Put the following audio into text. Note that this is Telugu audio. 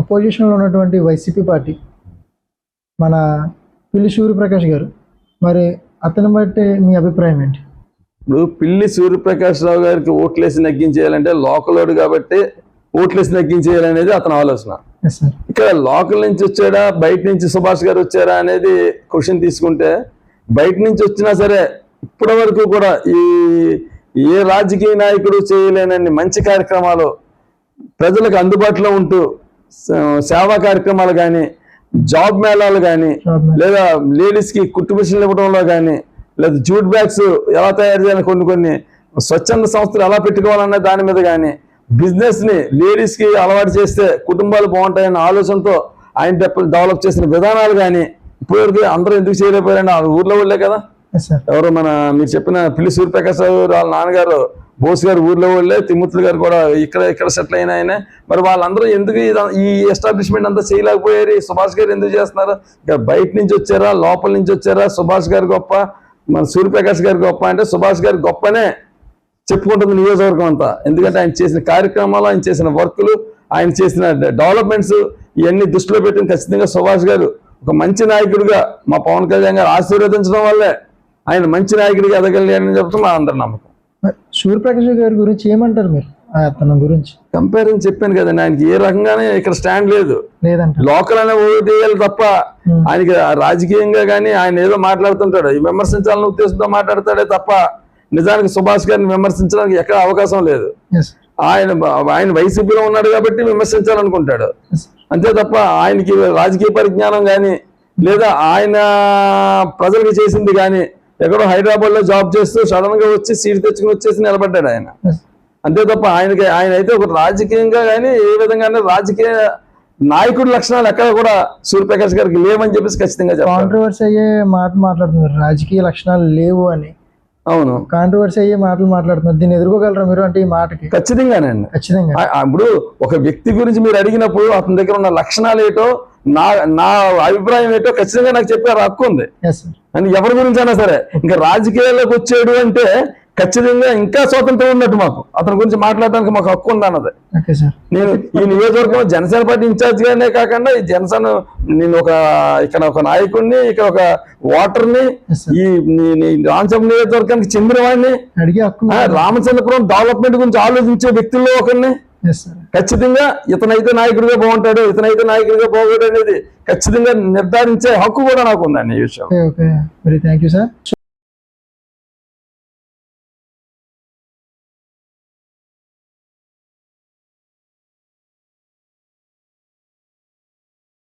అపోజిషన్లో ఉన్నటువంటి వైసీపీ పార్టీ మన పిల్లి సూర్యప్రకాష్ గారు, మరి అతని బట్టి మీ అభిప్రాయం ఏంటి? ఇప్పుడు పిల్లి సూర్యప్రకాష్ రావు గారికి ఓట్లేసి నెగ్గించేయాలంటే లోకలోడు కాబట్టి ఓట్లేసి నెగ్గించేయాలనేది అతని ఆలోచన. ఇక్కడ లోకల్ నుంచి వచ్చాడా బయట నుంచి సుభాష్ గారు వచ్చారా అనేది క్వశ్చన్ తీసుకుంటే, బయట నుంచి వచ్చినా సరే ఇప్పటి వరకు కూడా ఏ రాజకీయ నాయకుడు చేయలేనన్ని మంచి కార్యక్రమాలు ప్రజలకు అందుబాటులో ఉంటూ సేవా కార్యక్రమాలు కానీ, జాబ్ మేళాలు కానీ, లేదా లేడీస్కి కుట్టు మిషన్లు ఇవ్వడంలో కానీ, లేదా జూట్ బ్యాగ్స్ ఎలా తయారు చేయాలని కొన్ని స్వచ్ఛంద సంస్థలు ఎలా పెట్టుకోవాలన్న దాని మీద కానీ, బిజినెస్ని లేడీస్కి అలవాటు చేస్తే కుటుంబాలు బాగుంటాయన్న ఆలోచనతో ఆయన డెవలప్ చేసిన విధానాలు కానీ ఇప్పటివరకు అందరూ ఎందుకు చేయలేకపోయారండి? ఆ ఊర్లో వాళ్ళే కదా. ఎవరు మీరు చెప్పిన పిల్లి సూర్యప్రకాష్ రావు వాళ్ళ నాన్నగారు బోస్ గారు ఊర్లో వాళ్ళే, తిమ్మతులు గారు కూడా ఇక్కడ సెటిల్ అయిన ఆయన. మరి వాళ్ళందరూ ఎందుకు ఈ ఎస్టాబ్లిష్మెంట్ అంతా చేయలేకపోయారు? సుభాష్ గారు ఎందుకు చేస్తున్నారు? ఇక బయట నుంచి వచ్చారా లోపల నుంచి వచ్చారా? సుభాష్ గారు గొప్ప, మన సూర్యప్రకాష్ గారు గొప్ప అంటే సుభాష్ గారు గొప్పనే చెప్పుకుంటుంది నియోజకవర్గం అంతా. ఎందుకంటే ఆయన చేసిన కార్యక్రమాలు, ఆయన చేసిన వర్కులు, ఆయన చేసిన డెవలప్మెంట్స్ ఇవన్నీ దృష్టిలో పెట్టుకుని ఖచ్చితంగా సుభాష్ గారు ఒక మంచి నాయకుడిగా మా పవన్ కళ్యాణ్ గారు ఆశీర్వదించడం వల్లే ఆయన మంచి నాయకుడిగా ఎదగలేని చెప్పడం మా అందరి నమ్మకం. సూర్యప్రకాష్ గారి గురించి ఏమంటారు మీరు? తన గురించి కంపారిజన్ చెప్పాను కదండి, ఆయనకి ఏ రకంగానే ఇక్కడ స్టాండ్ లేదంటే లోకల్ అనే ఓటు వేయాలి తప్ప ఆయనకి రాజకీయంగా కానీ ఆయన ఏదో మాట్లాడుతుంటాడు, విమర్శించాలనే ఉద్దేశంతో మాట్లాడతాడే తప్ప నిజానికి సుభాష్ గారిని విమర్శించడానికి ఎక్కడ అవకాశం లేదు. ఆయన వైసీపీలో ఉన్నాడు కాబట్టి విమర్శించాలనుకుంటాడు అంతే తప్ప ఆయనకి రాజకీయ పరిజ్ఞానం కానీ, లేదా ఆయన ప్రజలకు చేసింది కానీ, ఎక్కడో హైదరాబాద్ లో జాబ్ చేస్తూ సడన్ గా వచ్చి సీట్ తెచ్చుకుని వచ్చేసి నిలబడ్డాడు ఆయన. అంతే తప్ప ఆయన అయితే ఒక రాజకీయంగా కానీ ఏ విధంగానే రాజకీయ నాయకుడి లక్షణాలు ఎక్కడ కూడా సూర్యప్రకాష్ గారికి లేవని చెప్పేసి ఖచ్చితంగా కాంట్రవర్సీ అయ్యే మాట్లాడుతున్నారు, రాజకీయ లక్షణాలు లేవు అని. అవును, కాంట్రవర్సీ అయ్యే మాట్లాడుతున్నారు. దీన్ని ఎదుర్కోగలరా మీరు అంటే ఈ మాటకి? ఖచ్చితంగానండి. ఇప్పుడు ఒక వ్యక్తి గురించి మీరు అడిగినప్పుడు అతని దగ్గర ఉన్న లక్షణాలు ఏటో, నా అభిప్రాయం ఏటో ఖచ్చితంగా నాకు చెప్పే హక్కు ఉంది. అని ఎవరి గురించి అయినా సరే. ఇంకా రాజకీయాల్లోకి వచ్చాడు అంటే ఖచ్చితంగా ఇంకా స్వాతంత్రం ఉన్నట్టు మాకు అతని గురించి మాట్లాడడానికి మాకు హక్కు ఉంది అన్నది. నేను ఈ నియోజకవర్గంలో జనసేన పార్టీ ఇన్ఛార్జ్ గానే కాకుండా ఈ జనసేన నేను ఇక్కడ ఒక నాయకుడిని, ఇక్కడ ఒక ఓటర్ని, ఈ రామచంద్ర నియోజకవర్గానికి చెందిన వాడిని, రామచంద్రపురం డెవలప్మెంట్ గురించి ఆలోచించే వ్యక్తుల్లో ఒకరిని. ఖచ్చితంగా ఇతనైతే నాయకుడిగా బాగుంటాడు, ఇతనైతే నాయకుడిగా బాగుంటాడు అనేది ఖచ్చితంగా నిర్ధారించే హక్కు కూడా నాకు ఉందండి ఈ విషయం.